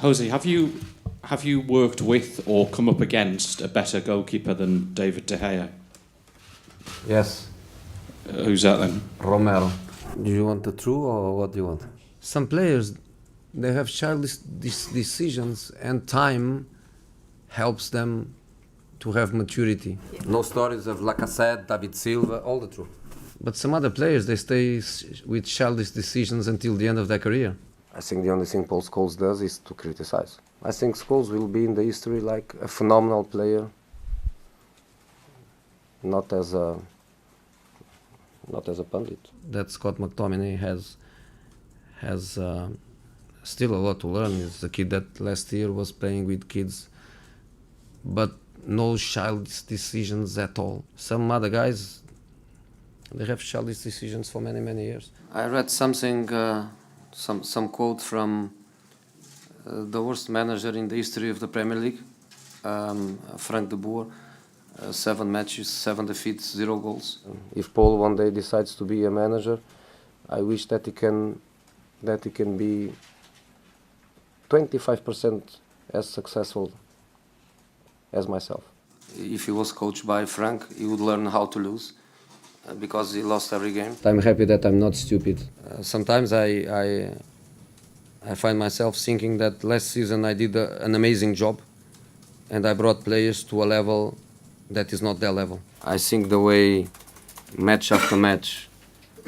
Jose, have you worked with or come up against a better goalkeeper than David De Gea? Yes. Who's that then? Romero. Do you want the truth or what do you want? Some players, they have childish decisions, and time helps them to have maturity. No stories of Lacazette, David Silva, all the truth. But some other players, they stay with childish decisions until the end of their career. I think the only thing Paul Scholes does is to criticize. I think Scholes will be in the history like a phenomenal player, not as a pundit. That Scott McTominay has still a lot to learn. He's a kid that last year was playing with kids, but no childish decisions at all. Some other guys, they have childish decisions for many, many years. I read something, some quote from the worst manager in the history of the Premier League, Frank de Boer. 7 matches, 7 defeats, 0 goals. If Paul one day decides to be a manager, I wish that he can be 25% as successful as myself. If he was coached by Frank, he would learn how to lose because he lost every game. I'm happy that I'm not stupid. Sometimes I find myself thinking that last season I did an amazing job and I brought players to a level that is not their level. I think the way match after match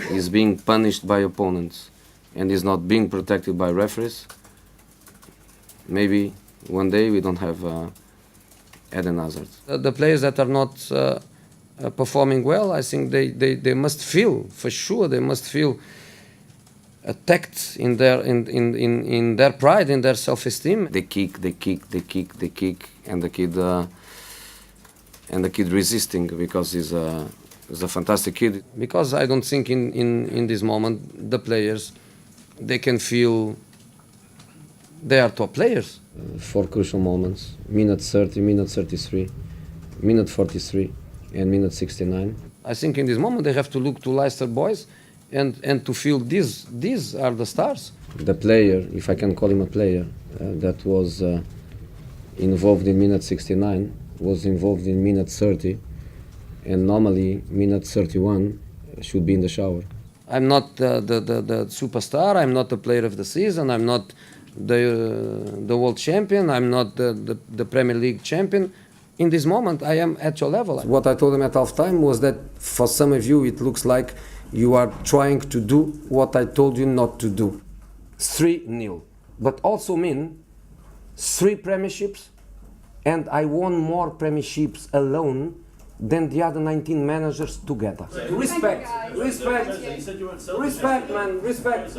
is being punished by opponents and is not being protected by referees, maybe one day we don't have Eden Hazard. The players that are not performing well, I think they must feel, for sure, they must feel attacked in their pride, in their self-esteem. They kick, and the kid resisting because he's a fantastic kid. Because I don't think in this moment the players, they can feel they are top players. 4 crucial moments, minute 30, minute 33, minute 43 and minute 69. I think in this moment they have to look to Leicester boys and to feel these are the stars. The player, if I can call him a player, that was involved in minute 69 was involved in minute 30, and normally minute 31 should be in the shower. I'm not the superstar, I'm not the player of the season, I'm not the world champion, I'm not the Premier League champion. In this moment, I am at your level. What I told him at half-time was that for some of you it looks like you are trying to do what I told you not to do. 3-0, but also mean 3 premierships, and I won more premierships alone than the other 19 managers together. Respect, man, respect.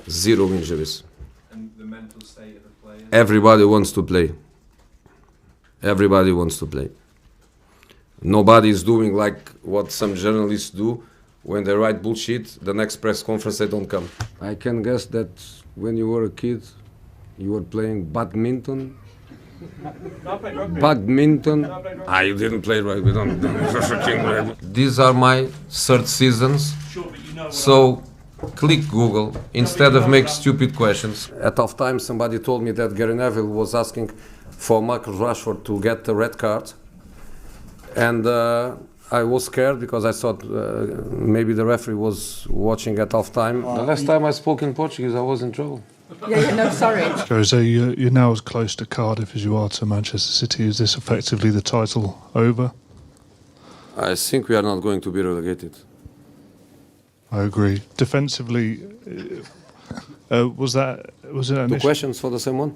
0 injuries. And the mental state of the players? Everybody wants to play. Everybody wants to play. Nobody is doing like what some journalists do. When they write bullshit, the next press conference they don't come. I can guess that when you were a kid, you were playing badminton. Badminton. You didn't play rugby. These are my 3rd seasons. So click Google instead of make stupid questions. At half-time, somebody told me that Gary Neville was asking for Marcus Rashford to get a red card, and I was scared because I thought maybe the referee was watching at half-time. The last time I spoke in Portuguese, I was in trouble. No, sorry. Jose, you're now as close to Cardiff as you are to Manchester City. Is this effectively the title over? I think we are not going to be relegated. I agree. Defensively, was it an 2 issue? questions for the same one?